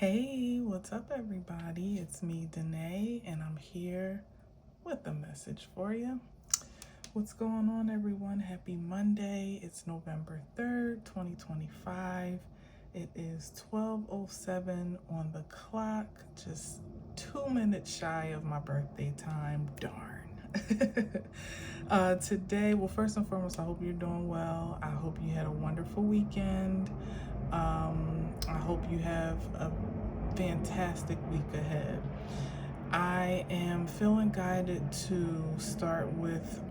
Hey, what's up, everybody? It's me, Danae, and I'm here with a message for you. What's going on, everyone? Happy Monday. It's November 3rd, 2025. It is 12:07 on the clock, just 2 minutes shy of my birthday time. Darn. Today, well, first and foremost, I hope you're doing well. I hope you had a wonderful weekend. I hope you have a fantastic week ahead. I am feeling guided to start with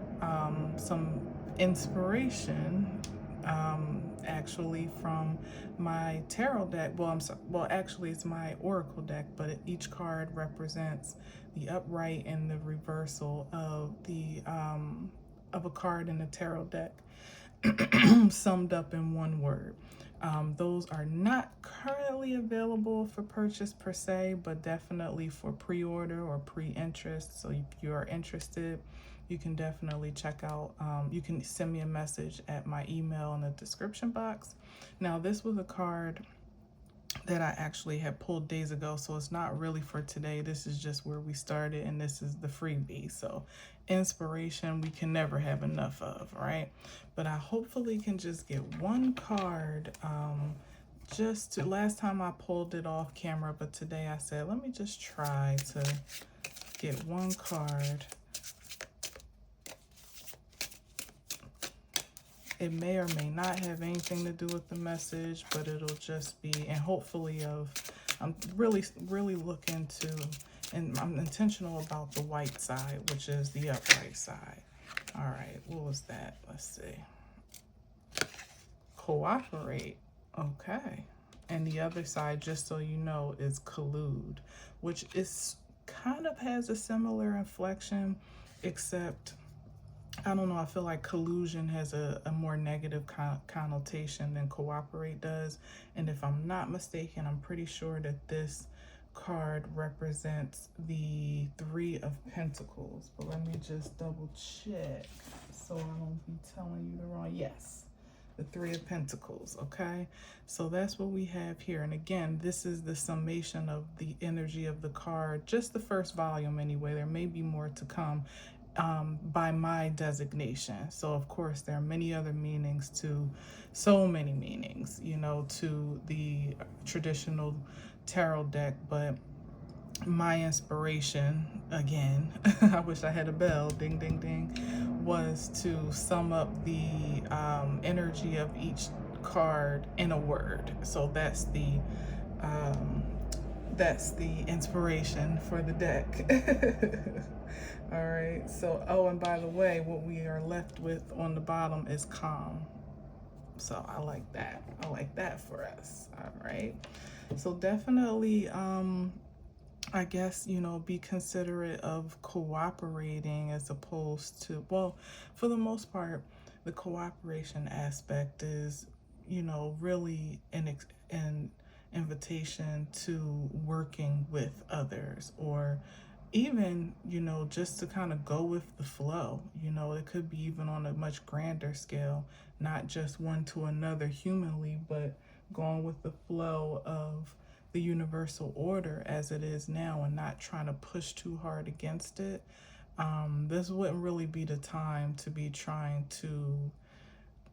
some inspiration, actually from my tarot deck. Well, actually, it's my oracle deck, but each card represents the upright and the reversal of the of a card in the tarot deck, summed up in one word. Those are not currently available for purchase per se, but definitely for pre-order or pre-interest. So if you are interested, you can definitely check out, you can send me a message at my email in the description box. Now, this was a card that I actually had pulled days ago, so it's not really for today. This is just where we started, and this is the freebie. So inspiration we can never have enough of, right? But I hopefully can just get one card. Last time I pulled it off camera, but today I said, let me just try to get one card. It may or may not have anything to do with the message, but it'll just be, and hopefully I'm really looking to, and I'm intentional about the white side, which is the upright side. All right, what was that? Let's see. Cooperate. Okay. And the other side, just so you know, is collude, which is kind of has a similar inflection, except I don't know, I feel like collusion has a more negative connotation than cooperate does. And if I'm not mistaken, I'm pretty sure that this card represents the Three of Pentacles. But let me just double check so I don't be telling you the wrong. Yes, the Three of Pentacles, okay? So that's what we have here. And again, this is the summation of the energy of the card, just the first volume anyway. There may be more to come. By my designation. So of course there are many other meanings to, so many meanings, you know, to the traditional tarot deck, but my inspiration, again, I wish I had a bell, ding, ding, ding, was to sum up the energy of each card in a word. So that's the inspiration for the deck. All right, so, oh, and by the way, what we are left with on the bottom is calm. So I like that. I like that for us. All right. So definitely, I guess, you know, be considerate of cooperating as opposed to, well, for the most part, the cooperation aspect is, you know, really an invitation to working with others, or even, you know, just to kind of go with the flow. You know, it could be even on a much grander scale, not just one to another humanly, but going with the flow of the universal order as it is now and not trying to push too hard against it. This wouldn't really be the time to be trying to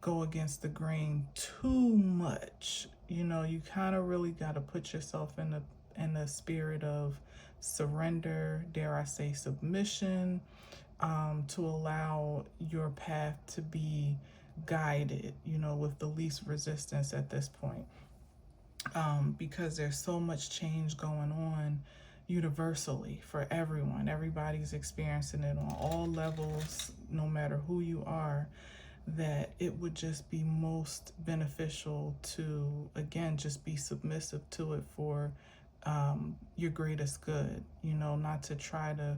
go against the grain too much. You know, you kind of really got to put yourself in the spirit of surrender, dare I say submission, to allow your path to be guided, you know, with the least resistance at this point. Because there's so much change going on universally for everyone. Everybody's experiencing it on all levels, no matter who you are, that it would just be most beneficial to, again, just be submissive to it for your greatest good, you know, not to try to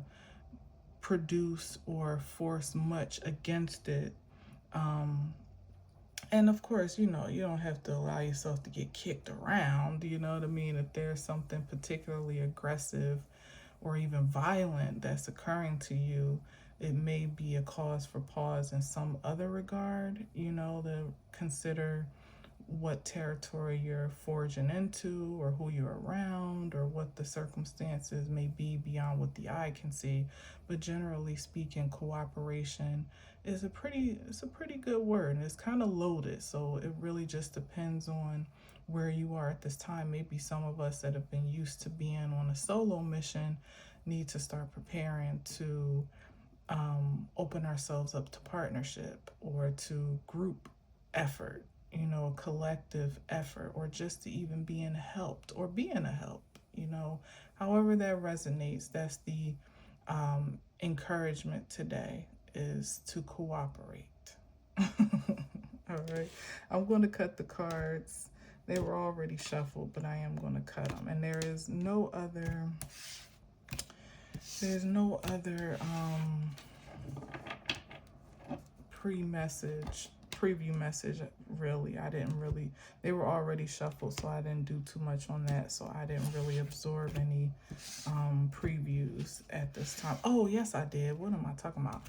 produce or force much against it. And of course, you know, you don't have to allow yourself to get kicked around, you know what I mean? If there's something particularly aggressive or even violent that's occurring to you, it may be a cause for pause in some other regard, you know, to consider what territory you're forging into, or who you're around, or what the circumstances may be beyond what the eye can see. But generally speaking, cooperation is it's a pretty good word, and it's kind of loaded. So it really just depends on where you are at this time. Maybe some of us that have been used to being on a solo mission need to start preparing to open ourselves up to partnership, or to group effort, collective effort, or just to even being helped or being a help, however that resonates. That's the encouragement today, is to cooperate. All right, I'm going to cut the cards. They were already shuffled, but I am going to cut them. And there's no other preview message, really. They were already shuffled, so I didn't do too much on that. So I didn't really absorb any previews at this time. Oh, yes, I did. What am I talking about?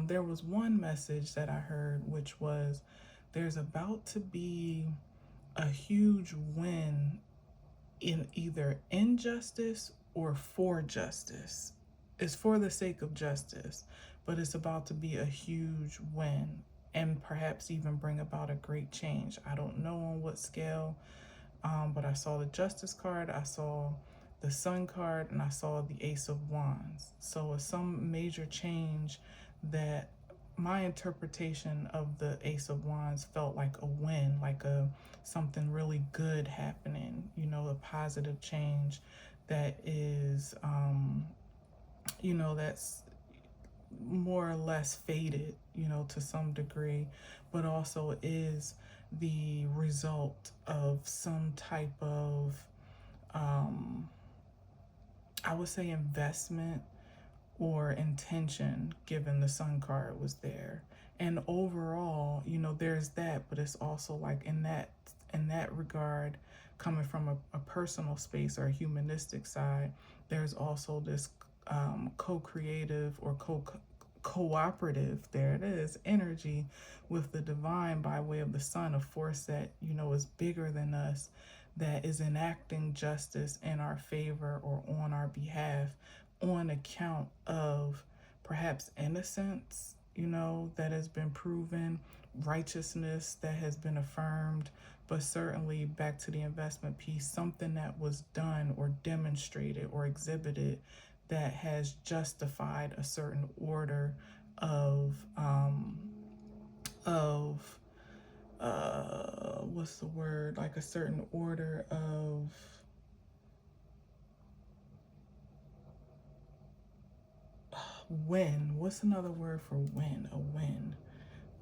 There was one message that I heard, which was, there's about to be a huge win in either injustice or for justice. It's for the sake of justice, but it's about to be a huge win, and perhaps even bring about a great change. I don't know on what scale, but I saw the Justice card, I saw the Sun card, and I saw the Ace of Wands. So it's some major change that my interpretation of the Ace of Wands felt like a win, like something really good happening, a positive change that is, that's more or less faded, to some degree, but also is the result of some type of, I would say, investment or intention, given the Sun card was there. And overall, there's that, but it's also like in that regard, coming from a personal space or a humanistic side, there's also this co-creative or cooperative, there it is, energy with the divine by way of the Sun, a force that, is bigger than us, that is enacting justice in our favor or on our behalf, on account of perhaps innocence, that has been proven, righteousness that has been affirmed, but certainly, back to the investment piece, something that was done or demonstrated or exhibited that has justified a certain order of what's the word, like a certain order of win. What's another word for win? A win,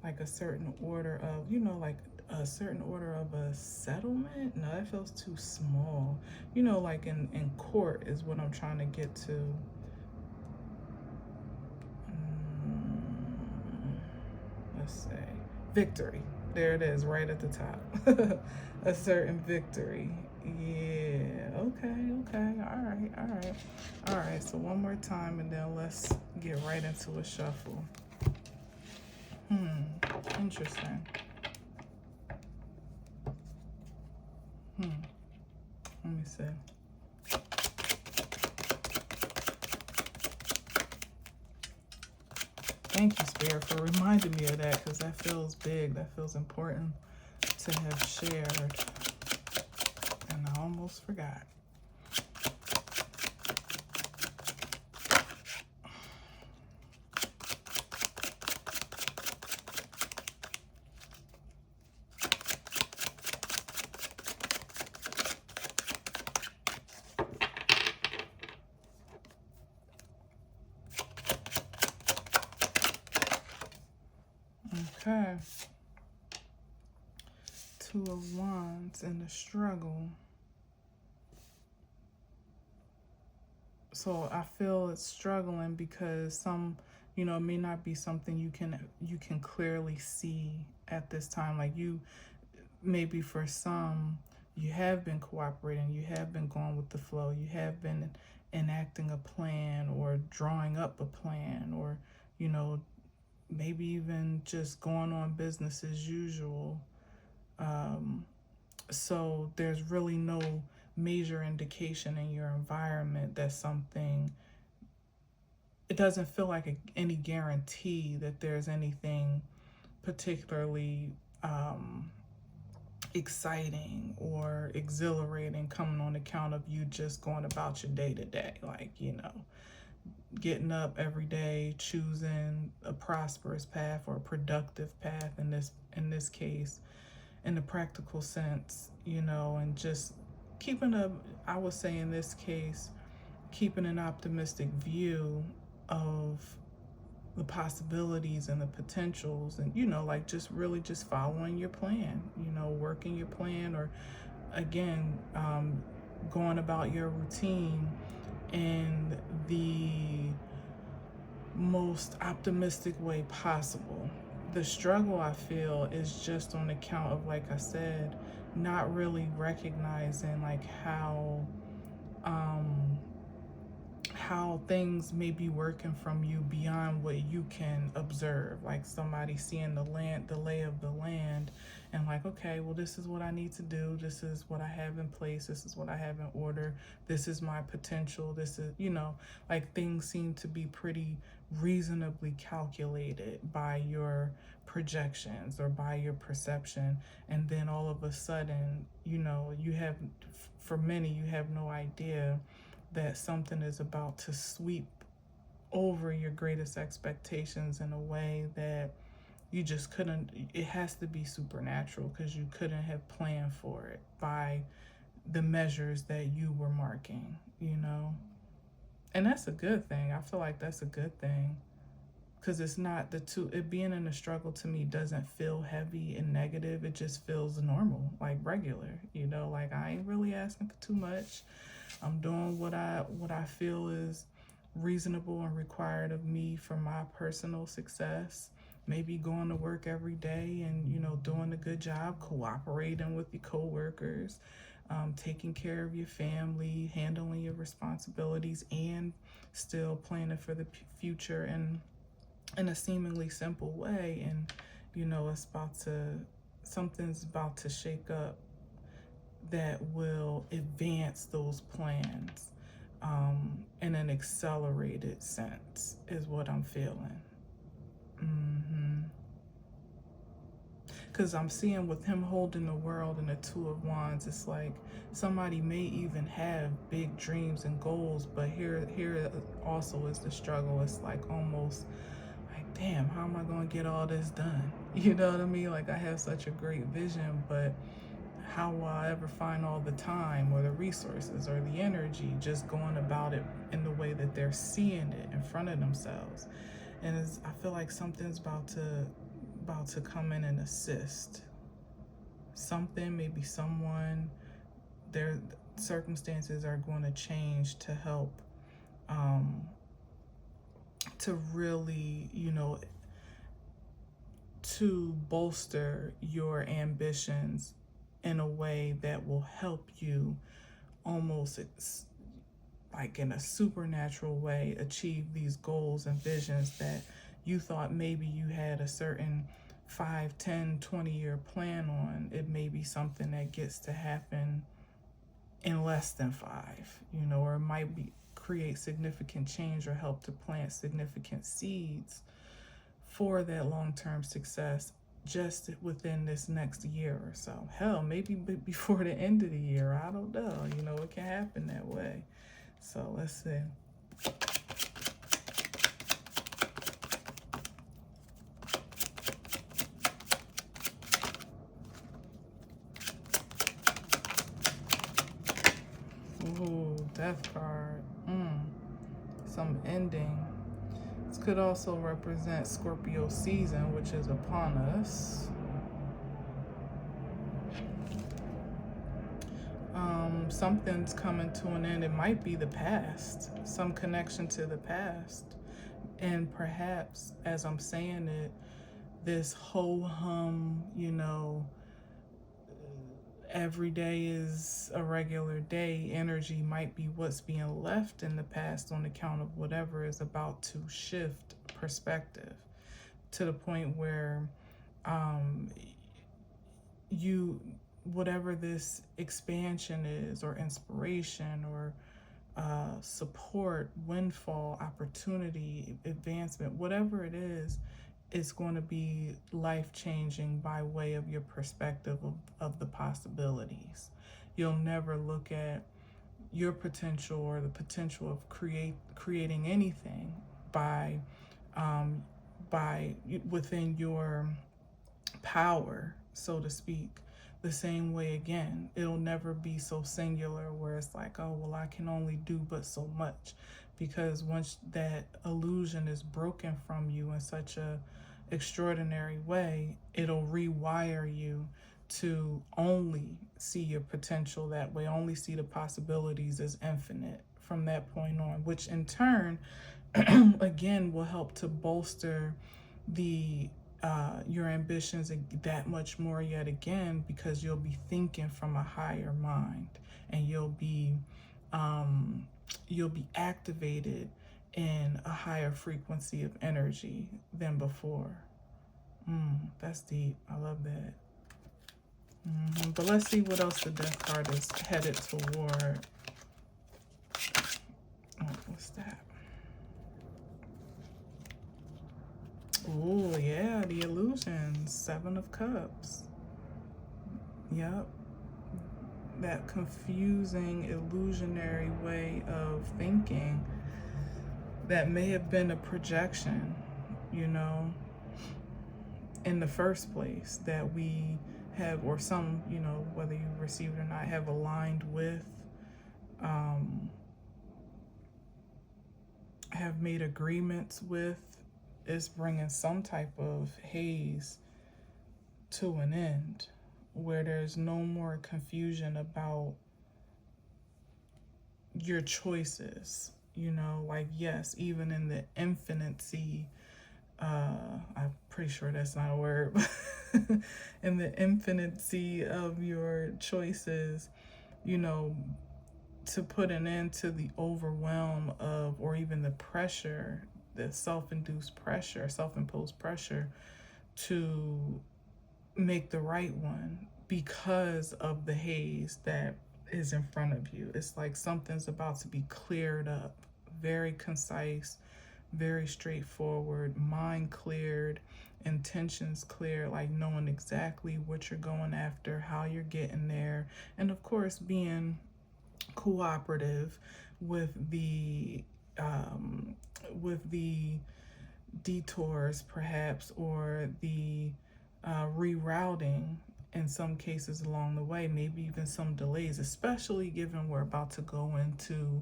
like a certain order of, like a certain order of a settlement. No, that feels too small. Like in court is what I'm trying to get to. Let's say victory. There it is, right at the top. A certain victory. Yeah. Okay. All right. So one more time, and then let's get right into a shuffle. Interesting. Let me see. Thank you, Spirit, for reminding me of that, because that feels big. That feels important to have shared. And I almost forgot. Okay. Two of Wands in the struggle. So I feel it's struggling because it may not be something you can clearly see at this time. Like maybe for some, you have been cooperating, you have been going with the flow, you have been enacting a plan or drawing up a plan, or, maybe even just going on business as usual. So there's really no major indication in your environment that something, it doesn't feel like any guarantee that there's anything particularly exciting or exhilarating coming on account of you just going about your day to day. Like, getting up every day, choosing a prosperous path or a productive path in this case, in the practical sense, and just keeping I would say in this case, keeping an optimistic view of the possibilities and the potentials, and like just really just following your plan, working your plan, or again, going about your routine in the most optimistic way possible. The struggle I feel is just on account of, like I said, not really recognizing like how things may be working from you beyond what you can observe. Like somebody seeing the lay of the land, and like, okay, well, this is what I need to do. This is what I have in place. This is what I have in order. This is my potential. This is, like things seem to be pretty reasonably calculated by your projections or by your perception. And then all of a sudden, for many, you have no idea that something is about to sweep over your greatest expectations in a way that you just couldn't. It has to be supernatural, because you couldn't have planned for it by the measures that you were marking, and that's a good thing. I feel like that's a good thing, because it's not it being in a struggle to me doesn't feel heavy and negative. It just feels normal, like regular, like I ain't really asking for too much. I'm doing what I feel is reasonable and required of me for my personal success. Maybe going to work every day and, doing a good job, cooperating with your coworkers, taking care of your family, handling your responsibilities, and still planning for the future and in a seemingly simple way. And, something's about to shake up that will advance those plans in an accelerated sense, is what I'm feeling. Because I'm seeing with him holding the world and the Two of Wands, it's like somebody may even have big dreams and goals, but here also is the struggle. It's like almost like, damn, how am I going to get all this done? You know what I mean? Like, I have such a great vision, but how will I ever find all the time or the resources or the energy just going about it in the way that they're seeing it in front of themselves? And I feel like something's about to come in and assist. Something, maybe someone, their circumstances are going to change to help to really, to bolster your ambitions in a way that will help you almost like in a supernatural way achieve these goals and visions that you thought maybe you had a certain 5, 10, 20-year plan on. It may be something that gets to happen in less than 5, or it might create significant change or help to plant significant seeds for that long-term success just within this next year or so. Hell, maybe before the end of the year. I don't know. It can happen that way. So let's see. Ooh, Death card. Some ending. This could also represent Scorpio season, which is upon us. Something's coming to an end. It might be the past, some connection to the past. And perhaps, as I'm saying it, this ho-hum, every day is a regular day energy might be what's being left in the past on account of whatever is about to shift perspective to the point where whatever this expansion is, or inspiration, or support, windfall, opportunity, advancement, whatever it is, it's going to be life-changing by way of your perspective of the possibilities. You'll never look at your potential or the potential of creating anything by within your power, so to speak, the same way again. It'll never be so singular where it's like, oh, well, I can only do but so much. Because once that illusion is broken from you in such a extraordinary way, it'll rewire you to only see your potential that way, only see the possibilities as infinite from that point on, which in turn, again, will help to bolster the your ambitions that much more yet again, because you'll be thinking from a higher mind, and you'll be activated in a higher frequency of energy than before. That's deep. I love that. But let's see what else the Death card is headed toward. Oh, what's that? Oh, yeah, the illusions. 7 of Cups. Yep. That confusing, illusionary way of thinking that may have been a projection, in the first place, that we have, or some, whether you receive it or not, have aligned with, have made agreements with, is bringing some type of haze to an end, where there's no more confusion about your choices, like, yes, even in the infinity, I'm pretty sure that's not a word, but in the infinity of your choices, to put an end to the overwhelm of, or even the pressure, the self-imposed pressure to make the right one because of the haze that is in front of you. It's like something's about to be cleared up, very concise, very straightforward, mind cleared, intentions clear, like knowing exactly what you're going after, how you're getting there, and of course being cooperative with the detours, perhaps, or the rerouting in some cases along the way, maybe even some delays, especially given we're about to go into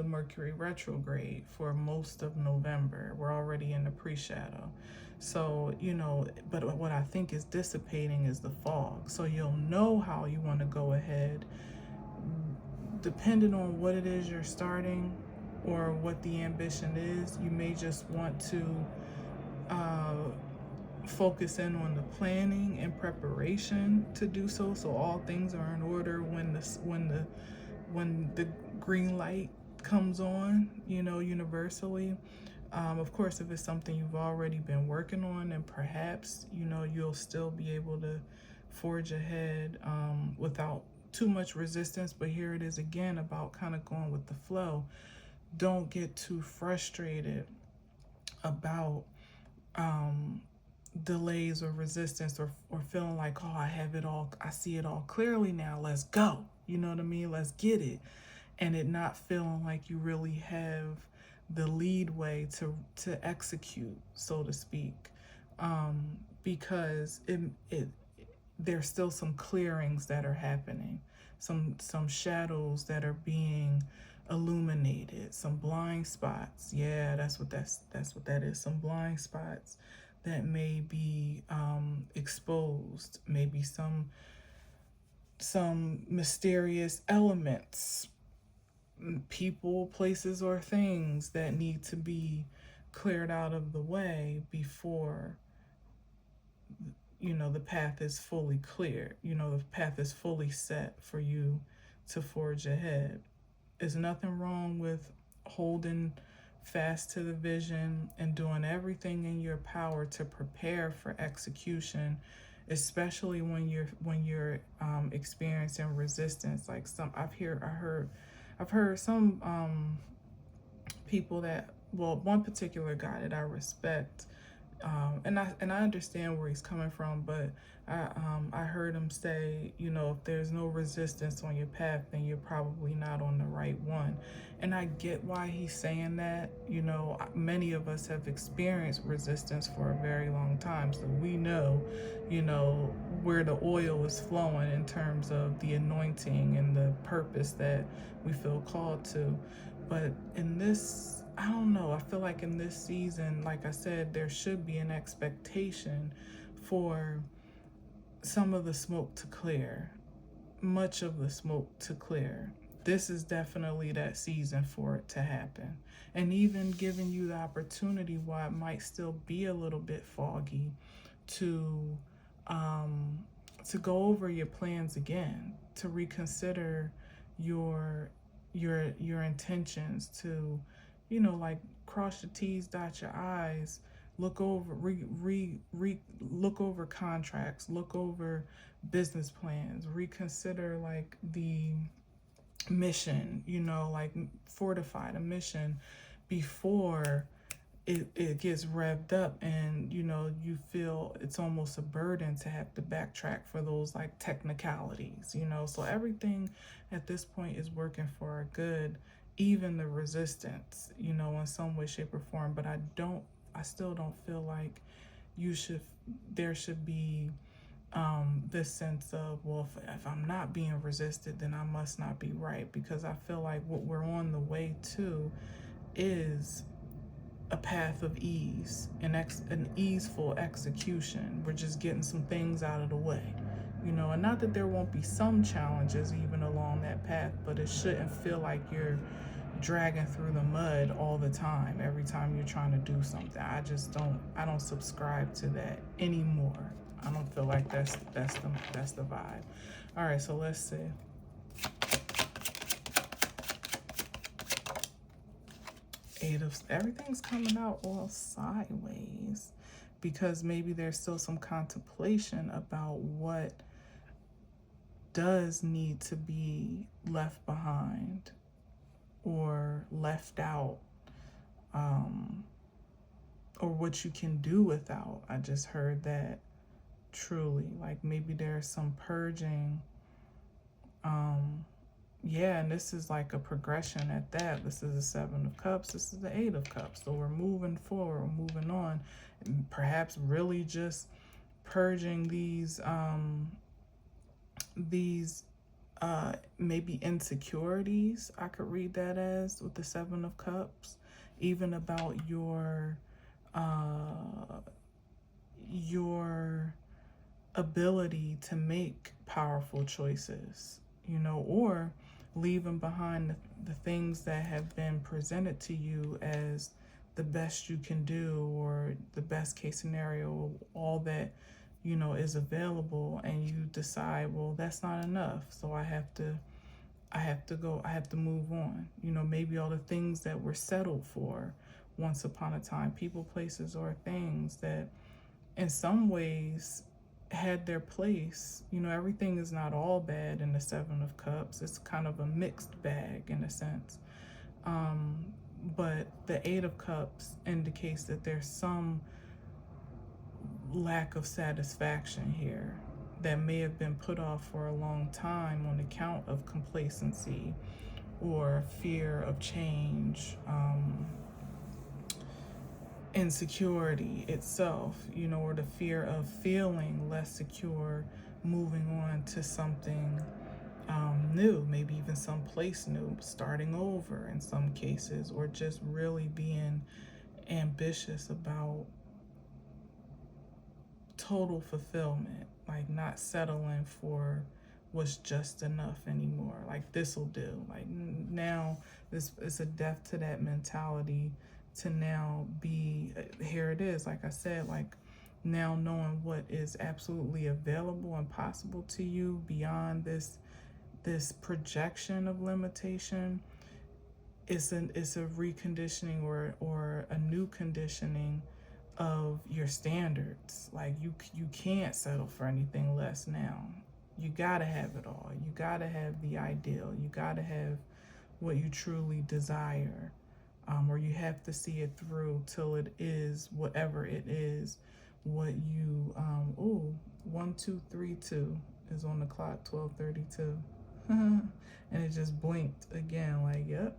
Mercury retrograde for most of November. We're already in the pre-shadow. So, but what I think is dissipating is the fog. So you'll know how you want to go ahead, depending on what it is you're starting or what the ambition is. You may just want to focus in on the planning and preparation to do so, so all things are in order when the green light comes on, universally. Of course, if it's something you've already been working on, then perhaps, you'll still be able to forge ahead without too much resistance. But here it is again about kind of going with the flow. Don't get too frustrated about delays or resistance, or feeling like, oh, I have it all, I see it all clearly now, let's go. You know what I mean? Let's get it. And it not feeling like you really have the leadway to execute, so to speak, because there's still some clearings that are happening, some shadows that are being illuminated, some blind spots. Yeah, that's what that is. Some blind spots that may be exposed, maybe some mysterious elements, people, places, or things that need to be cleared out of the way before the path is fully clear, the path is fully set for you to forge ahead. There's nothing wrong with holding fast to the vision and doing everything in your power to prepare for execution especially when you're experiencing resistance. Like I've heard some people that, well, one particular guy that I respect, and I understand where he's coming from, but I heard him say, you know, if there's no resistance on your path, then you're probably not on the right one. And I get why he's saying that. You know, many of us have experienced resistance for a very long time, so we know, you know, where the oil is flowing in terms of the anointing and the purpose that we feel called to. But in this, I don't know, I feel like in this season, like I said, there should be an expectation for some of the smoke to clear, much of the smoke to clear. This is definitely that season for it to happen. And even giving you the opportunity, while it might still be a little bit foggy, to go over your plans again, to reconsider your your intentions, to, you know, like, cross your T's, dot your I's, look over look over contracts, look over business plans, reconsider like the mission, you know, like fortify the mission before it gets revved up, and you know, you feel it's almost a burden to have to backtrack for those like technicalities, you know. So everything at this point is working for our good, even the resistance, you know, in some way, shape, or form. But I still don't feel like there should be this sense of, well, if I'm not being resisted, then I must not be right, because I feel like what we're on the way to is a path of ease, an easeful execution. We're just getting some things out of the way, you know, and not that there won't be some challenges even along that path, but it shouldn't feel like you're dragging through the mud all the time, every time you're trying to do something. I don't subscribe to that anymore. I don't feel like that's the vibe. All right, so let's see. Everything's coming out all sideways, because maybe there's still some contemplation about what does need to be left behind or left out, or what you can do without. I just heard that, truly, like maybe there's some purging. Yeah, and this is like a progression at that. This is the Seven of Cups. This is the Eight of Cups. So we're moving forward, we're moving on. And perhaps really just purging these maybe insecurities. I could read that as, with the Seven of Cups, even about your ability to make powerful choices, you know, or leaving behind the things that have been presented to you as the best you can do, or the best case scenario, all that, you know, is available, and you decide, well, that's not enough, so I have to move on. You know, maybe all the things that were settled for once upon a time, people, places, or things that in some ways had their place. You know, everything is not all bad in the Seven of Cups. It's kind of a mixed bag in a sense. But the Eight of Cups indicates that there's some lack of satisfaction here that may have been put off for a long time on account of complacency or fear of change, insecurity itself, you know, or the fear of feeling less secure moving on to something new, maybe even someplace new, starting over in some cases, or just really being ambitious about total fulfillment, like not settling for what's just enough anymore. Like, this'll do. Like, now this is a death to that mentality, to now be, here it is, like I said, like now knowing what is absolutely available and possible to you beyond this projection of limitation. It's a reconditioning or a new conditioning of your standards. Like you can't settle for anything less now. You gotta have it all. You gotta have the ideal. You gotta have what you truly desire, or you have to see it through till it is whatever it is. What you 1232 is on the clock, 12:32, and it just blinked again. Like, yep,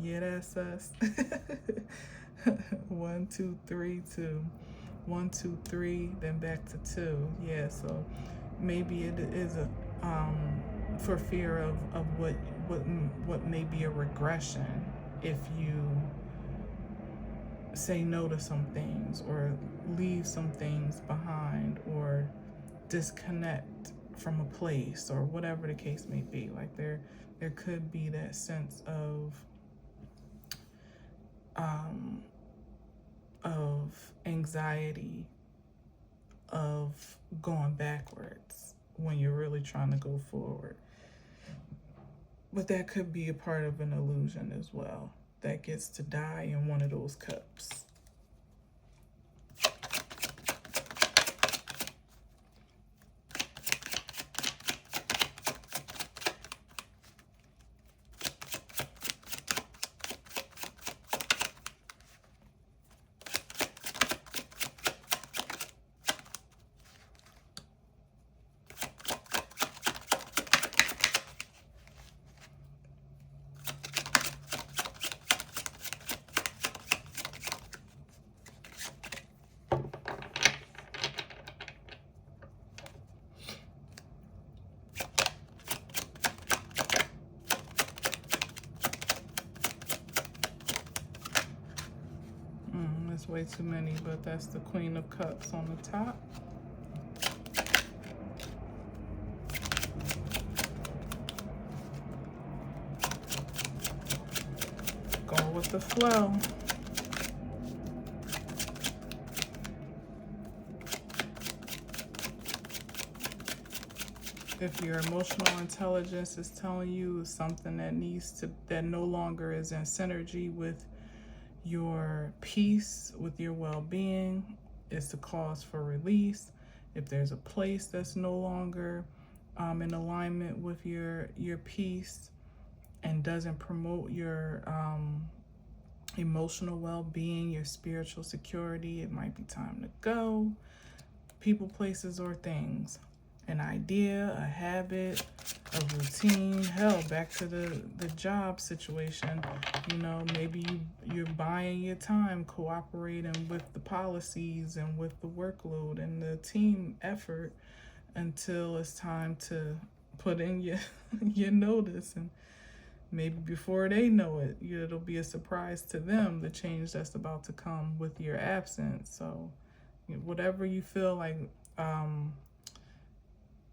yeah, that's us. 1, 2, 3, 2. 1, 2, 3, then back to 2. Yeah, so maybe it is a for fear of what may be a regression if you say no to some things or leave some things behind or disconnect from a place or whatever the case may be. Like there could be that sense of anxiety of going backwards when you're really trying to go forward. But that could be a part of an illusion as well that gets to die in one of those cups. That's way too many, but that's the Queen of Cups on the top. Go with the flow. If your emotional intelligence is telling you something that no longer is in synergy with your peace, with your well-being, it's a cause for release. If there's a place that's no longer in alignment with your peace and doesn't promote your emotional well-being, your spiritual security, it might be time to go. People, places, or things. An idea, a habit, a routine, hell, back to the job situation. You know, maybe you're buying your time, cooperating with the policies and with the workload and the team effort until it's time to put in your notice. And maybe before they know it, it'll be a surprise to them, the change that's about to come with your absence. So whatever you feel like,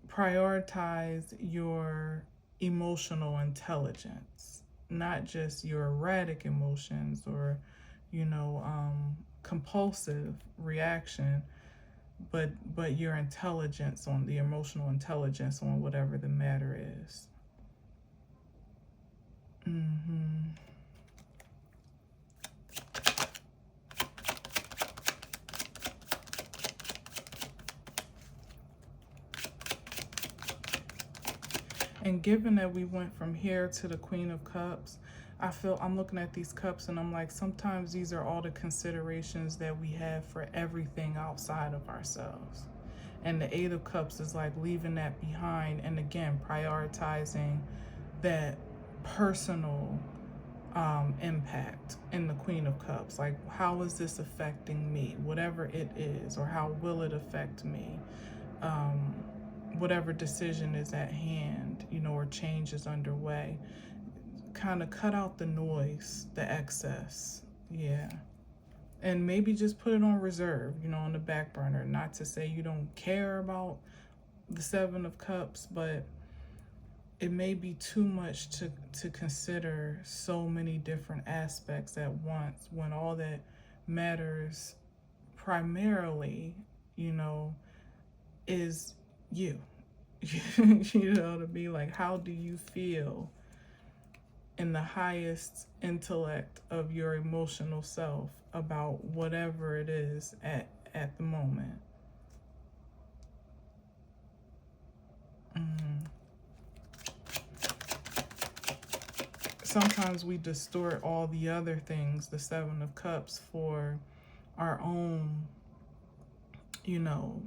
prioritize your emotional intelligence, not just your erratic emotions or, compulsive reaction, but your intelligence, on the emotional intelligence on whatever the matter is. And given that we went from here to the Queen of Cups, I'm looking at these cups and I'm like, sometimes these are all the considerations that we have for everything outside of ourselves. And the Eight of Cups is like leaving that behind. And again, prioritizing that personal impact in the Queen of Cups. Like, how is this affecting me? Whatever it is, or how will it affect me? Whatever decision is at hand, or change is underway. Kind of cut out the noise, the excess. Yeah. And maybe just put it on reserve, on the back burner. Not to say you don't care about the Seven of Cups, but it may be too much to consider so many different aspects at once, when all that matters primarily, is you. To be like, how do you feel in the highest intellect of your emotional self about whatever it is at the moment. Sometimes we distort all the other things, the Seven of Cups, for our own, you know,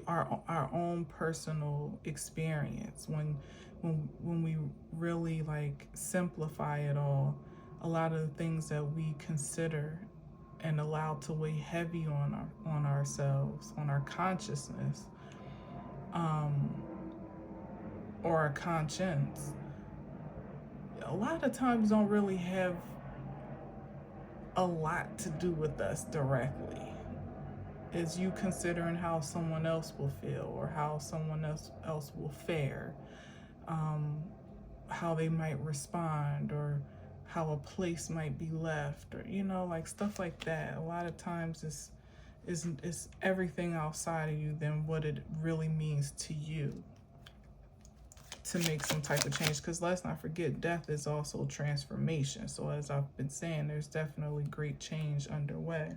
our own personal experience. When we really like simplify it all, a lot of the things that we consider and allow to weigh heavy on ourselves, on our consciousness, or our conscience, a lot of times don't really have a lot to do with us directly. It's you considering how someone else will feel, or how someone else will fare, how they might respond, or how a place might be left, or, you know, like stuff like that. A lot of times it's everything outside of you than what it really means to you to make some type of change. Because let's not forget, death is also transformation. So as I've been saying, there's definitely great change underway.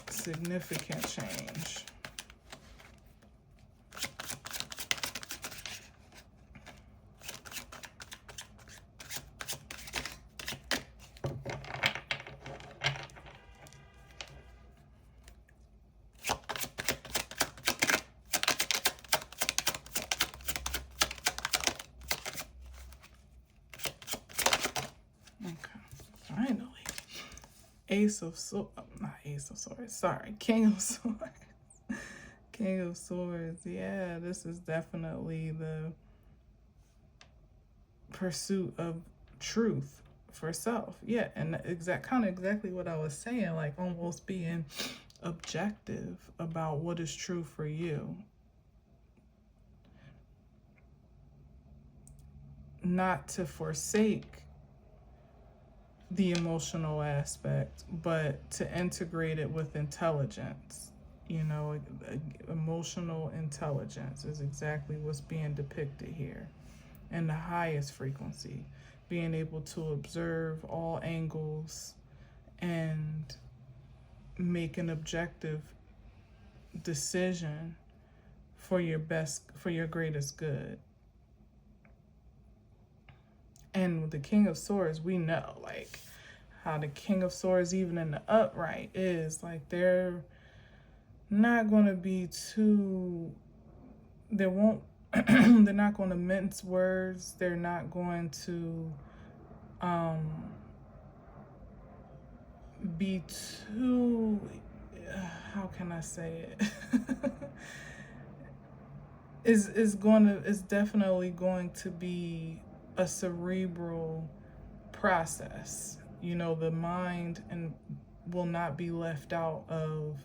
Significant change. Finally. Ace of Swords, not Ace of Swords, sorry, King of Swords. King of Swords, yeah, this is definitely the pursuit of truth for self. Yeah, and exactly what I was saying, like almost being objective about what is true for you. Not to forsake the emotional aspect, but to integrate it with intelligence. You know, emotional intelligence is exactly what's being depicted here. And the highest frequency, being able to observe all angles and make an objective decision for your greatest good. And with the King of Swords, we know, like, how the King of Swords, even in the upright, is, like, they're not going to be too, they're not going to mince words. They're not going to be too, how can I say it? It's definitely going to be a cerebral process. You know, the mind will not be left out of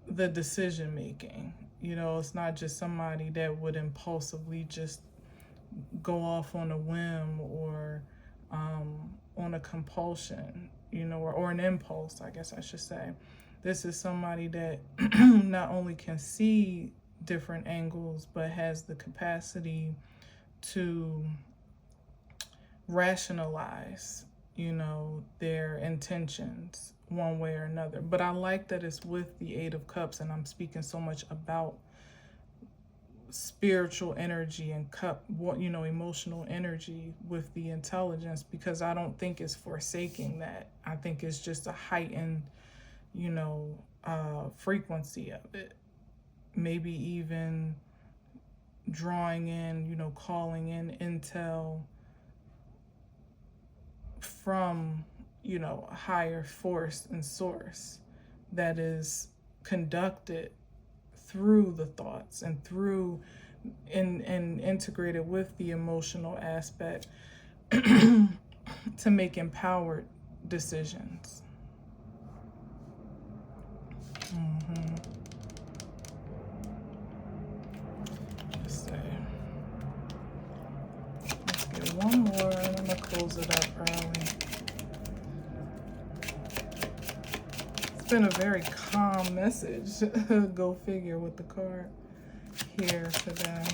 the decision making. You know, it's not just somebody that would impulsively just go off on a whim or on a compulsion, you know, or an impulse, I guess I should say. This is somebody that not only can see different angles, but has the capacity to rationalize, you know, their intentions one way or another. But I like that it's with the Eight of Cups, and I'm speaking so much about spiritual energy and emotional energy with the intelligence, because I don't think it's forsaking that. I think it's just a heightened, you know, frequency of it. Maybe even drawing in, you know, calling in intel from, you know, a higher force and source that is conducted through the thoughts and through and integrated with the emotional aspect to make empowered decisions. Let's get one more and I'm gonna close it up early. been a very calm message. Go figure with the card here today.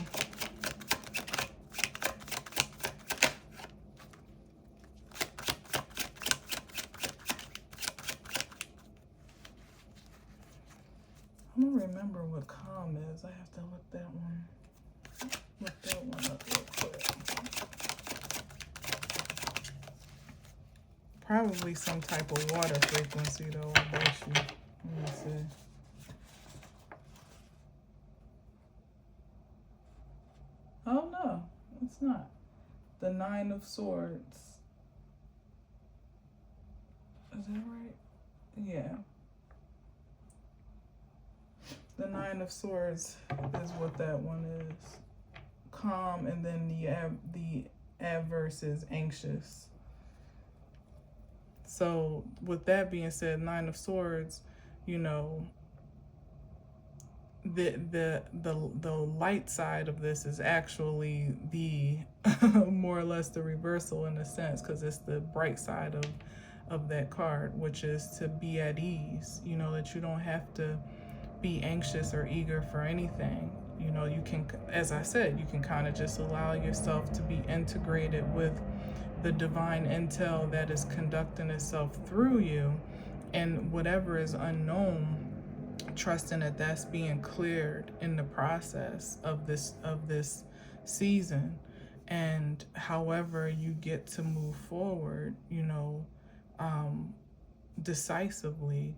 I don't remember what calm is. I have to look that one up real quick. Probably some type of water frequency though, I bet you. Let me see. Oh no, it's not. The 9 of Swords. Is that right? Yeah. The 9 of Swords is what that one is. Calm, and then the adverse is anxious. So with that being said, 9 of Swords, you know, the light side of this is actually the more or less the reversal in a sense, because it's the bright side of that card, which is to be at ease. You know, that you don't have to be anxious or eager for anything. You know, you can, as I said, you can kind of just allow yourself to be integrated with the divine intel that is conducting itself through you, and whatever is unknown, trusting that that's being cleared in the process of this season. And however you get to move forward, you know, decisively,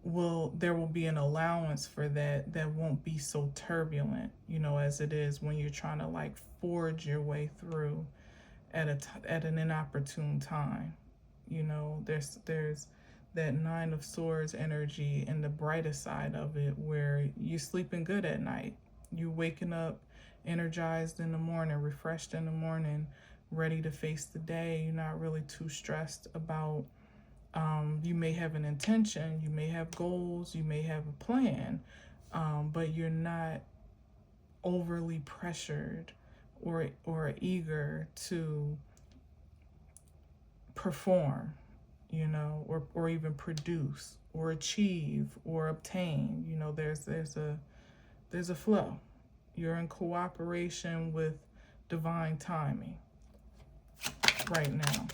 there will be an allowance for that won't be so turbulent, you know, as it is when you're trying to like forge your way through at an inopportune time. You know, there's that 9 of Swords energy and the brighter side of it, where you're sleeping good at night, you're waking up energized in the morning, refreshed in the morning, ready to face the day. You're not really too stressed about, you may have an intention, you may have goals, you may have a plan, but you're not overly pressured or eager to perform, you know, or even produce or achieve or obtain. You know, there's a flow. You're in cooperation with divine timing right now.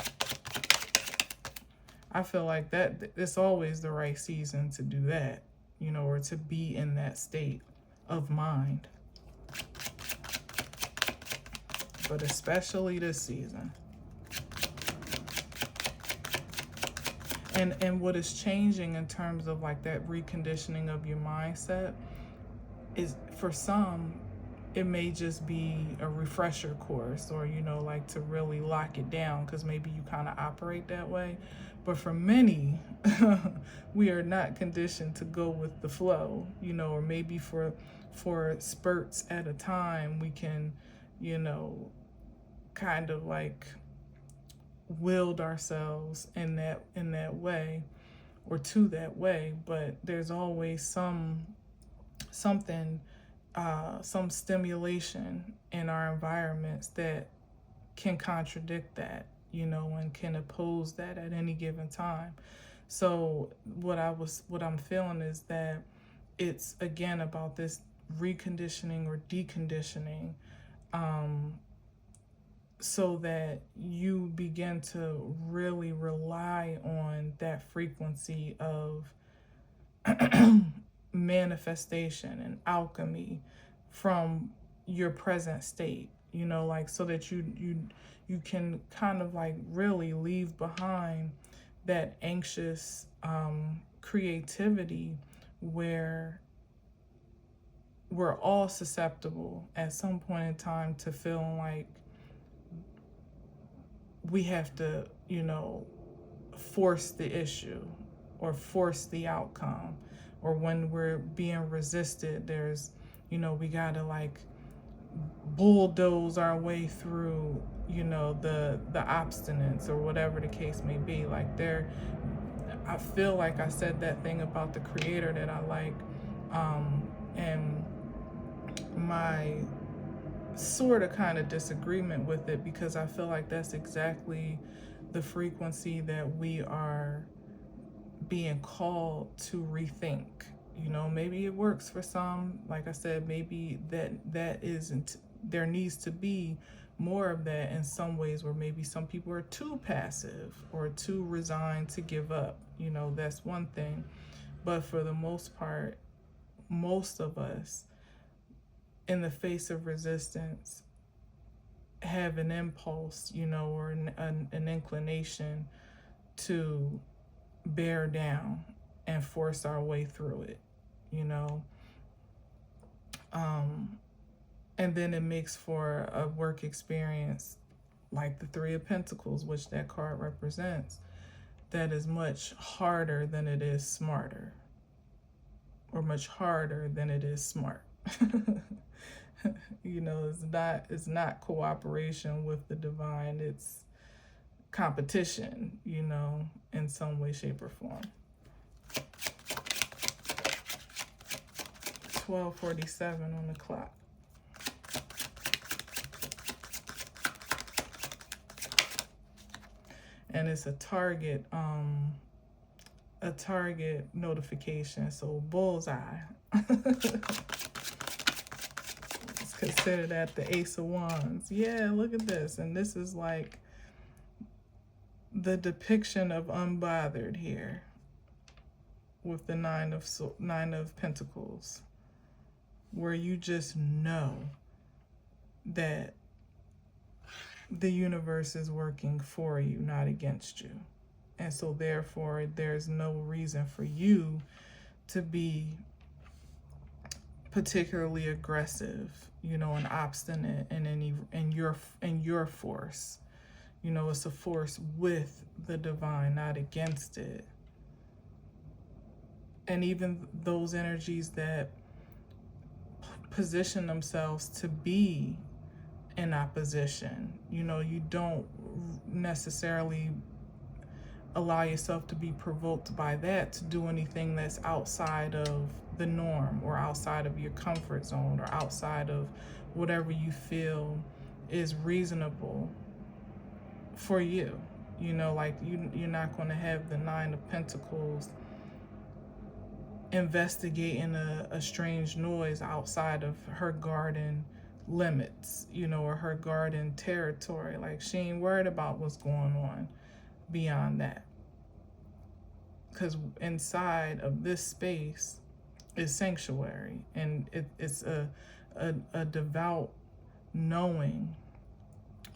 I feel like that it's always the right season to do that, you know, or to be in that state of mind. But especially this season. And what is changing in terms of like that reconditioning of your mindset is, for some, it may just be a refresher course, or, you know, like to really lock it down because maybe you kind of operate that way. But for many, we are not conditioned to go with the flow, you know, or maybe for spurts at a time, we can, you know, kind of like willed ourselves in that way or to that way. But there's always something, some stimulation in our environments that can contradict that, you know, and can oppose that at any given time. So what I'm feeling is that it's again about this reconditioning or deconditioning, so that you begin to really rely on that frequency of manifestation and alchemy from your present state, you know, like so that you can kind of like really leave behind that anxious creativity, where we're all susceptible at some point in time to feeling like we have to, you know, force the issue or force the outcome, or when we're being resisted, there's, you know, we gotta like bulldoze our way through, you know, the obstinance or whatever the case may be. Like I feel like I said that thing about the creator that I like, and my sort of kind of disagreement with it, because I feel like that's exactly the frequency that we are being called to rethink. You know, maybe it works for some. Like I said, maybe that isn't, there needs to be more of that in some ways, where maybe some people are too passive or too resigned to give up. You know, that's one thing. But for the most part, most of us, in the face of resistance, have an impulse, you know, or an inclination to bear down and force our way through it, you know. And then it makes for a work experience like the Three of Pentacles, which that card represents, that is much harder than it is smarter, or much harder than it is smart. You know, it's not cooperation with the divine, it's competition, you know, in some way, shape, or form. 12:47 on the clock. And it's a target notification, so bullseye. Let's consider that the Ace of Wands. Yeah, look at this. And this is like the depiction of unbothered here with the Nine of Pentacles, where you just know that the universe is working for you, not against you. And so therefore, there's no reason for you to be particularly aggressive, you know, and obstinate in your force. You know, it's a force with the divine, not against it. And even those energies that position themselves to be in opposition, you know, you don't necessarily allow yourself to be provoked by that to do anything that's outside of the norm, or outside of your comfort zone, or outside of whatever you feel is reasonable for you. You know, like you're not going to have the Nine of Pentacles investigating a strange noise outside of her garden limits, you know, or her garden territory. Like, she ain't worried about what's going on beyond that, because inside of this space is sanctuary, and it's a devout knowing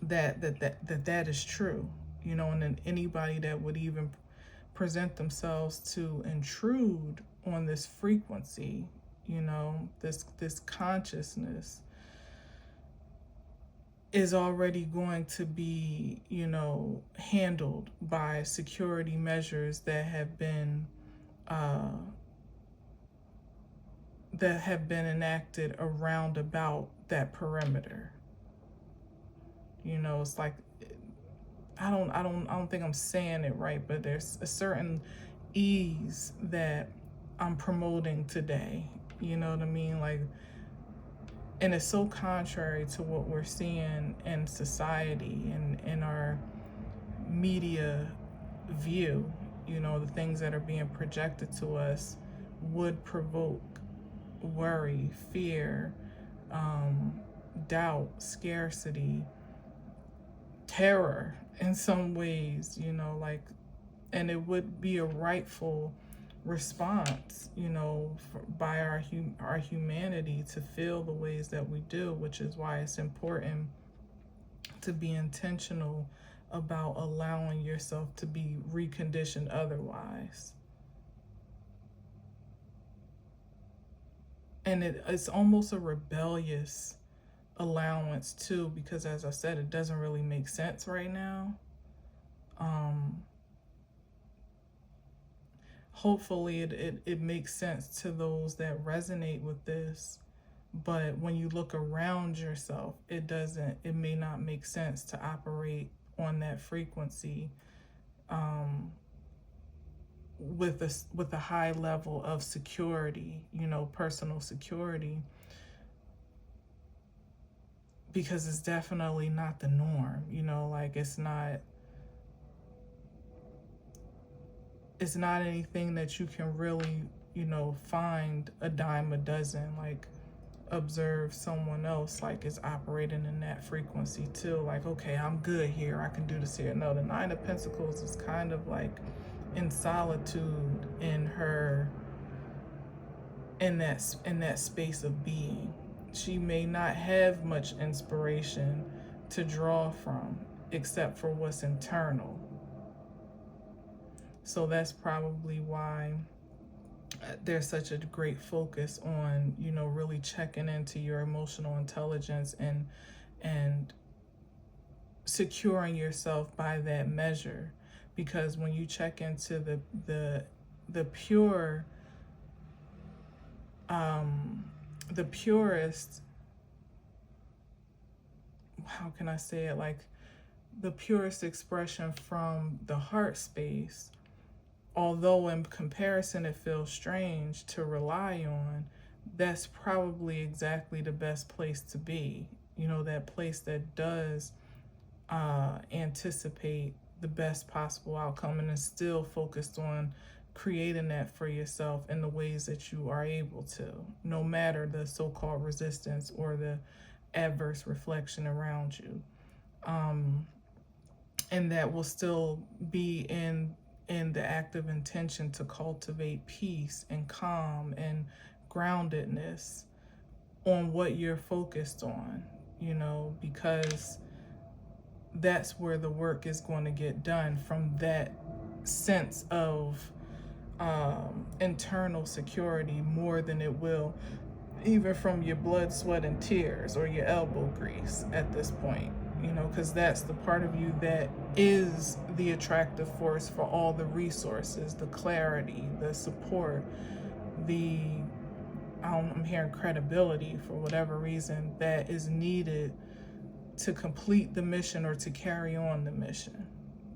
that is true, you know. And then anybody that would even present themselves to intrude on this frequency, you know, this consciousness, is already going to be, you know, handled by security measures that have been enacted around about that perimeter. You know, it's like, I don't think I'm saying it right, but there's a certain ease that I'm promoting today. You know what I mean? Like, and it's so contrary to what we're seeing in society and in our media view. You know, the things that are being projected to us would provoke worry, fear, doubt, scarcity, terror in some ways, you know, like, and it would be a rightful response, you know, by our humanity to feel the ways that we do, which is why it's important to be intentional about allowing yourself to be reconditioned otherwise. And it's almost a rebellious allowance too, because as I said, it doesn't really make sense right now. Hopefully it makes sense to those that resonate with this, but when you look around yourself, it may not make sense to operate on that frequency with a high level of security, you know, personal security, because it's definitely not the norm, you know, like it's it's not anything that you can really, you know, find a dime a dozen. Like, observe someone else like is operating in that frequency too. Like, okay, I'm good here, I can do this here. No, the Nine of Pentacles is kind of like in solitude in her, in that space of being. She may not have much inspiration to draw from except for what's internal. So that's probably why there's such a great focus on, you know, really checking into your emotional intelligence and securing yourself by that measure. Because when you check into the pure, the purest, how can I say it, like the purest expression from the heart space, although in comparison it feels strange to rely on, that's probably exactly the best place to be. You know, that place that does anticipate the best possible outcome and is still focused on creating that for yourself in the ways that you are able to, no matter the so-called resistance or the adverse reflection around you. And that will still be in the active intention to cultivate peace and calm and groundedness on what you're focused on, you know, because that's where the work is going to get done, from that sense of internal security, more than it will even from your blood, sweat, and tears or your elbow grease at this point, you know, because that's the part of you that is the attractive force for all the resources, the clarity, the support, I'm hearing credibility for whatever reason that is needed to complete the mission or to carry on the mission.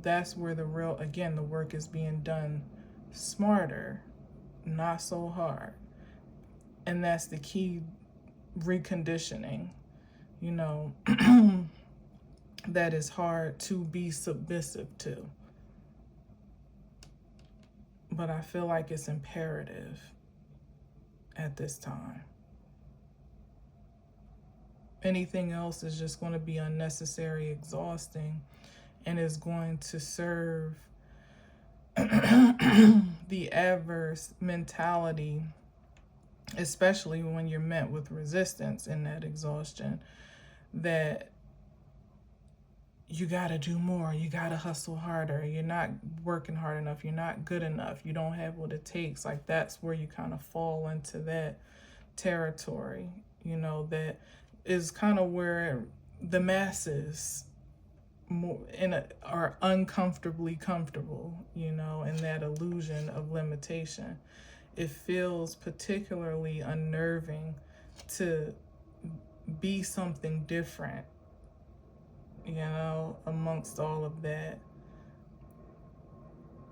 That's where the work is being done smarter, not so hard. And that's the key reconditioning, you know, that is hard to be submissive to. But I feel like it's imperative at this time. Anything else is just going to be unnecessary, exhausting, and is going to serve the adverse mentality, especially when you're met with resistance in that exhaustion, that you got to do more, you got to hustle harder, you're not working hard enough, you're not good enough, you don't have what it takes. Like, that's where you kind of fall into that territory, you know, that is kind of where the masses are uncomfortably comfortable, you know, in that illusion of limitation. It feels particularly unnerving to be something different, you know, amongst all of that,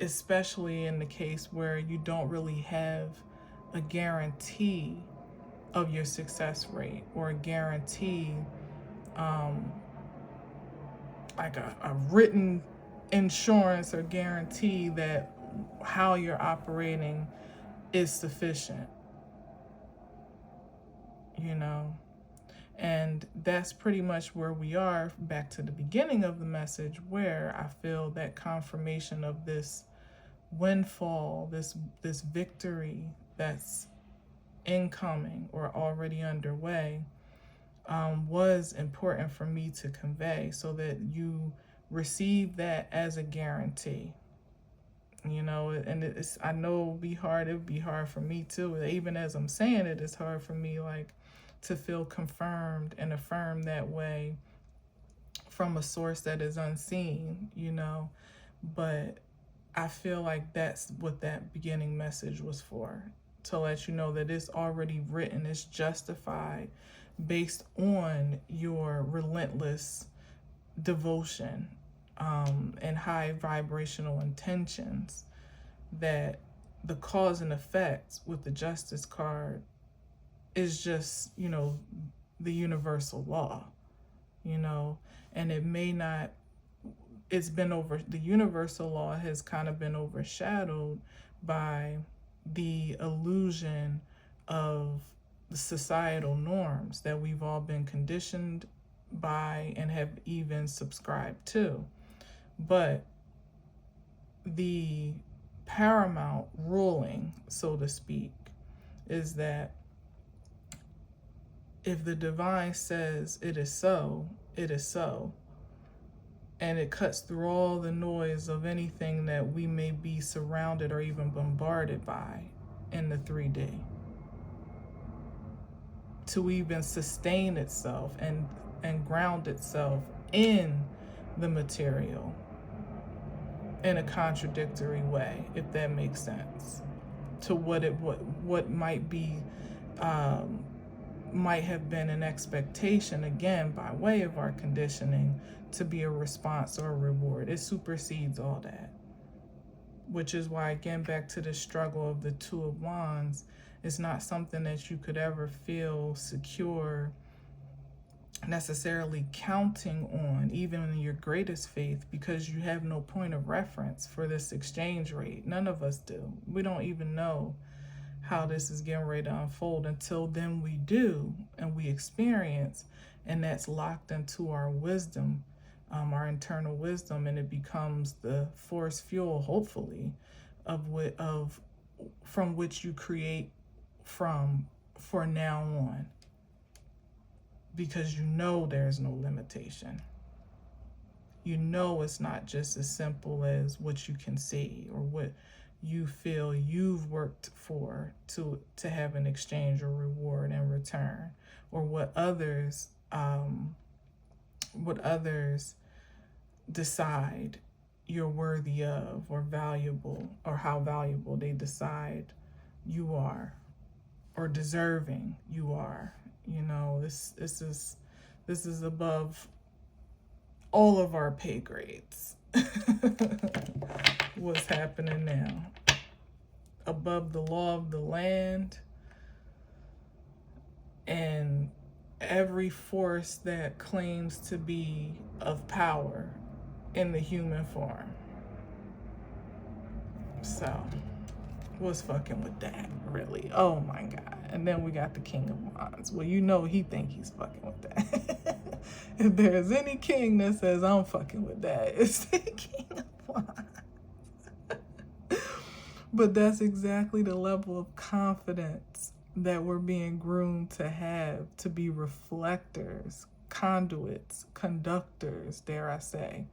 especially in the case where you don't really have a guarantee of your success rate, or a guarantee, like a written insurance or guarantee that how you're operating is sufficient, you know. And that's pretty much where we are, back to the beginning of the message, where I feel that confirmation of this windfall, this victory that's incoming or already underway, was important for me to convey, so that you receive that as a guarantee, you know. And I know it'll be hard. It would be hard for me too. Even as I'm saying it, it's hard for me, like, to feel confirmed and affirmed that way from a source that is unseen, you know. But I feel like that's what that beginning message was for, to let you know that it's already written, it's justified based on your relentless devotion and high vibrational intentions, that the cause and effect with the Justice card is just, you know, the universal law, you know. And it may not it's been the universal law has kind of been overshadowed by the illusion of the societal norms that we've all been conditioned by and have even subscribed to. But the paramount ruling, so to speak, is that if the divine says it is so, it is so. And it cuts through all the noise of anything that we may be surrounded or even bombarded by in the 3D. To even sustain itself and ground itself in the material in a contradictory way, if that makes sense, to what might be might have been an expectation, again, by way of our conditioning, to be a response or a reward. It supersedes all that. Which is why, again, back to the struggle of the Two of Wands, it's not something that you could ever feel secure necessarily counting on, even in your greatest faith, because you have no point of reference for this exchange rate. None of us do. We don't even know how this is getting ready to unfold until then we do, and we experience, and that's locked into our wisdom, our internal wisdom, and it becomes the force fuel, hopefully, from which you create from for now on, because you know there's no limitation. You know it's not just as simple as what you can see or what you feel you've worked for to have an exchange or reward in return, or what others decide you're worthy of, or valuable, or how valuable they decide you are, or deserving you are. You know, this is above all of our pay grades. What's happening now? Above the law of the land and every force that claims to be of power in the human form. So, what's fucking with that, really? Oh my God. And then we got the King of Wands. Well, you know he think he's fucking with that. If there's any king that says I'm fucking with that, it's the King of Wands. But that's exactly the level of confidence that we're being groomed to have, to be reflectors, conduits, conductors, dare I say,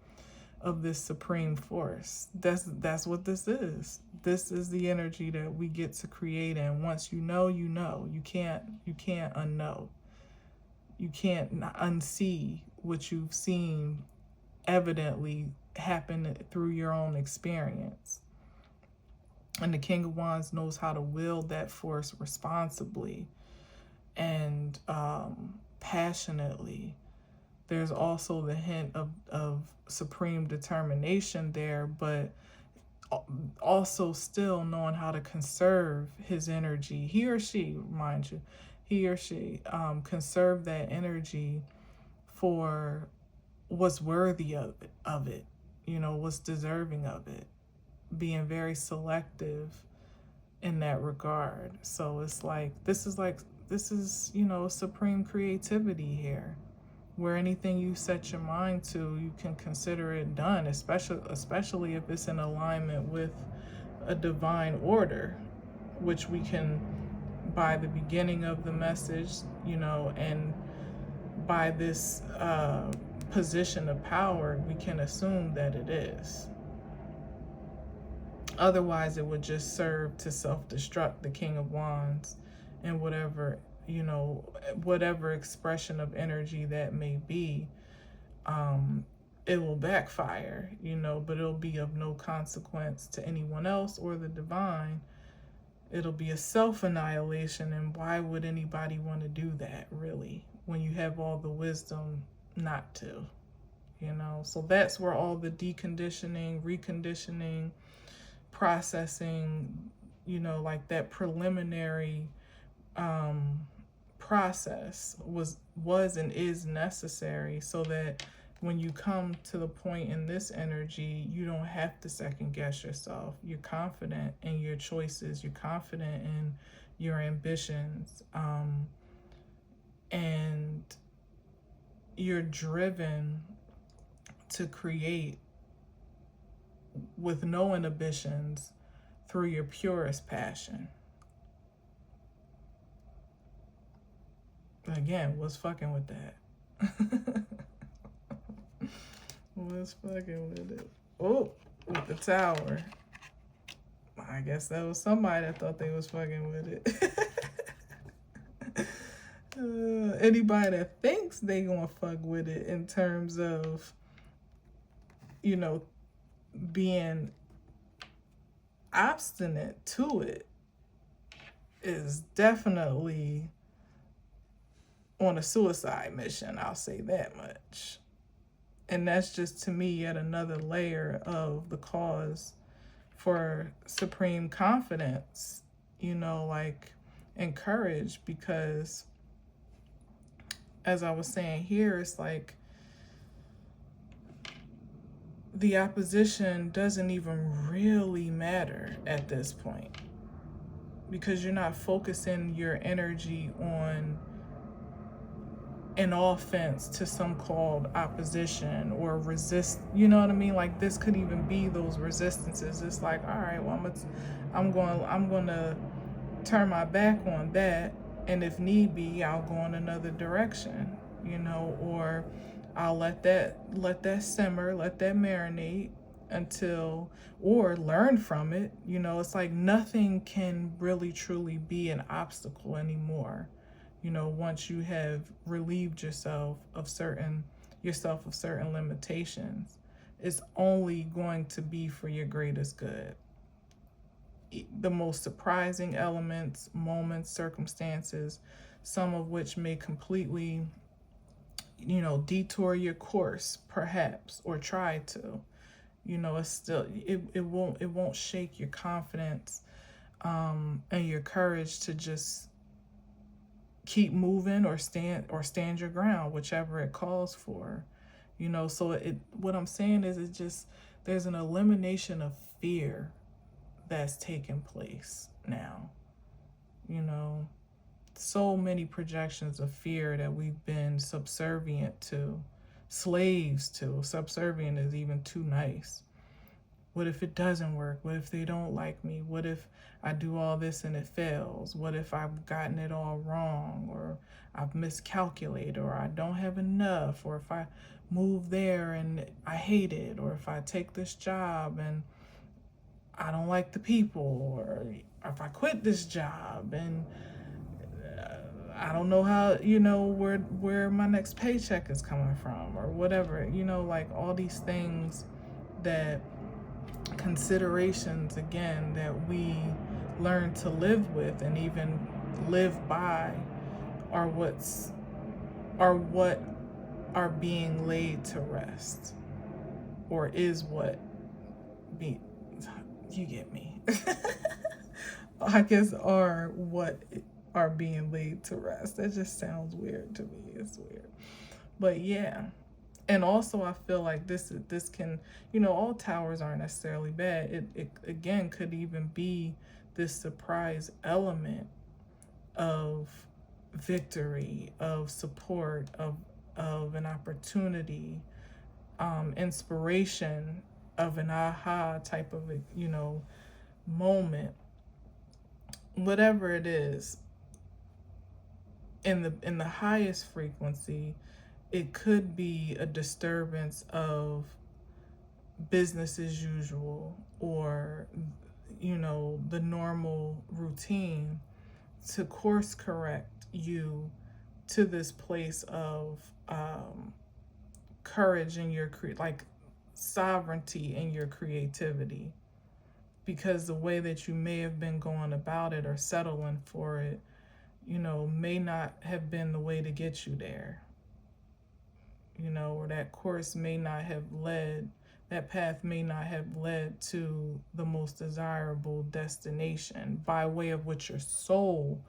of this supreme force. That's what this is. This is the energy that we get to create, and once you know, you know. You can't unknow. You can't unsee what you've seen evidently happen through your own experience. And the King of Wands knows how to wield that force responsibly and passionately. There's also the hint of supreme determination there, but also still knowing how to conserve his energy. He or she, mind you, conserve that energy for what's worthy of it, you know, what's deserving of it. Being very selective in that regard. So it's like, this is, you know, supreme creativity here, where anything you set your mind to, you can consider it done, especially if it's in alignment with a divine order, which we can, by the beginning of the message, you know, and by this position of power, we can assume that it is. Otherwise, it would just serve to self-destruct the King of Wands and whatever, you know, whatever expression of energy that may be. It will backfire, you know, but it'll be of no consequence to anyone else or the divine. It'll be a self-annihilation, and why would anybody want to do that, really, when you have all the wisdom not to, you know? So that's where all the deconditioning, reconditioning, processing, you know, like that preliminary process was and is necessary, so that when you come to the point in this energy, you don't have to second guess yourself. You're confident in your choices. You're confident in your ambitions. And you're driven to create with no inhibitions through your purest passion. Again, what's fucking with that? What's fucking with it? Oh, with the tower. I guess that was somebody that thought they was fucking with it. Anybody that thinks they gonna fuck with it in terms of, you know, being obstinate to it is definitely on a suicide mission. I'll say that much. And that's just, to me, yet another layer of the cause for supreme confidence, you know, like, and courage, because as I was saying here, it's like the opposition doesn't even really matter at this point, because you're not focusing your energy on an offense to some called opposition or resist, you know what I mean? Like, this could even be those resistances. It's like, all right, well, I'm going to turn my back on that, and if need be, I'll go in another direction, you know, or I'll let that simmer, let that marinate until, or learn from it. You know, it's like nothing can really truly be an obstacle anymore. You know, once you have relieved yourself of certain limitations, it's only going to be for your greatest good. The most surprising elements, moments, circumstances, some of which may completely, you know, detour your course, perhaps, or try to, you know, it's still, it won't shake your confidence and your courage to just keep moving or stand your ground, whichever it calls for, you know. So what I'm saying is, it just, there's an elimination of fear that's taking place now. You know, so many projections of fear that we've been subservient to, slaves to. Subservient is even too nice. What if it doesn't work? What if they don't like me? What if I do all this and it fails? What if I've gotten it all wrong, or I've miscalculated, or I don't have enough, or if I move there and I hate it, or if I take this job and I don't like the people, or if I quit this job and I don't know how, you know, where my next paycheck is coming from, or whatever, you know, like all these things, that considerations, again, that we learn to live with and even live by, are what are being laid to rest, or is what be, you get me. I guess are what are being laid to rest. That just sounds weird to me. It's weird. But yeah. And also, I feel like this can, you know, all towers aren't necessarily bad. It again could even be this surprise element of victory, of support, of an opportunity, inspiration, of an aha type of, you know, moment. Whatever it is, in the highest frequency, it could be a disturbance of business as usual, or, you know, the normal routine, to course correct you to this place of courage in your like sovereignty in your creativity, because the way that you may have been going about it or settling for it, you know, may not have been the way to get you there, you know, or that course may not have led, that path may not have led to the most desirable destination by way of what your soul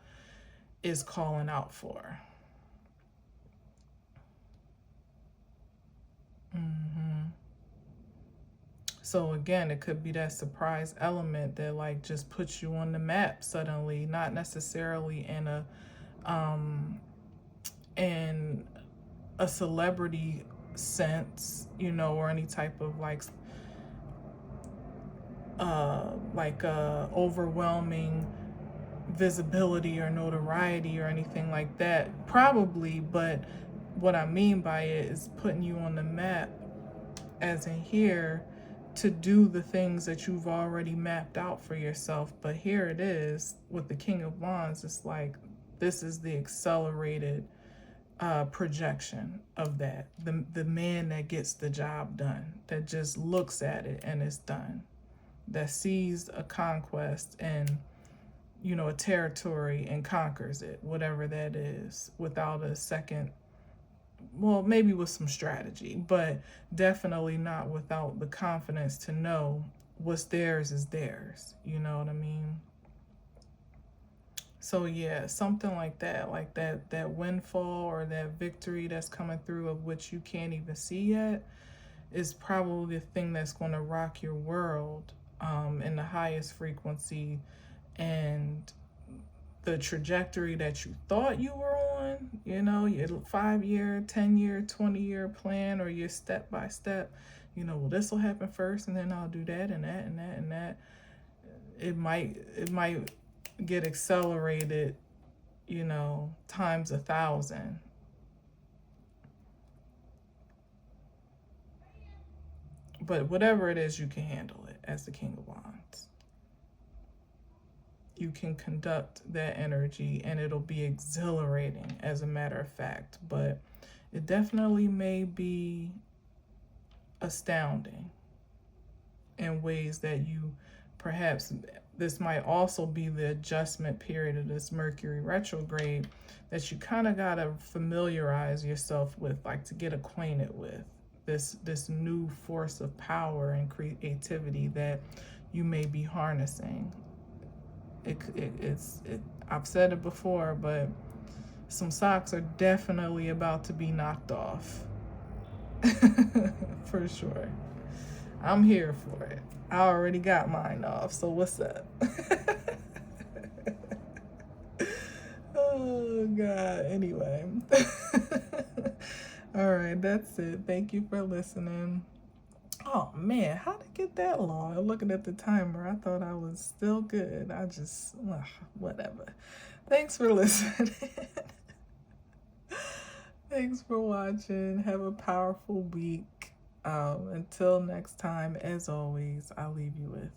is calling out for. So again, it could be that surprise element that like just puts you on the map suddenly, not necessarily in a celebrity sense, you know, or any type of overwhelming visibility or notoriety or anything like that. Probably, but what I mean by it is putting you on the map, as in here, to do the things that you've already mapped out for yourself. But here it is with the King of Wands. It's like this is the accelerated projection of that. The man that gets the job done, that just looks at it and it's done, that sees a conquest and, you know, a territory and conquers it, whatever that is, without a second, well, maybe with some strategy, but definitely not without the confidence to know what's theirs is theirs. You know what I mean? So yeah, something like that windfall or that victory that's coming through of which you can't even see yet is probably the thing that's going to rock your world in the highest frequency, and the trajectory that you thought you were on, you know, your 5-year, 10-year, 20-year plan, or your step by step, you know, well, this will happen first and then I'll do that and that and that and that. It might get accelerated, you know, times 1,000. But whatever it is, you can handle it as the King of Wands. You can conduct that energy and it'll be exhilarating, as a matter of fact. But it definitely may be astounding in ways that you perhaps, this might also be the adjustment period of this Mercury retrograde that you kind of got to familiarize yourself with, like to get acquainted with this new force of power and creativity that you may be harnessing. I've said it before, but some socks are definitely about to be knocked off. For sure. I'm here for it. I already got mine off, so what's up? Oh, God. Anyway. All right, that's it. Thank you for listening. Oh, man, how did it get that long? Looking at the timer, I thought I was still good. Whatever. Thanks for listening. Thanks for watching. Have a powerful week. Until next time, as always, I'll leave you with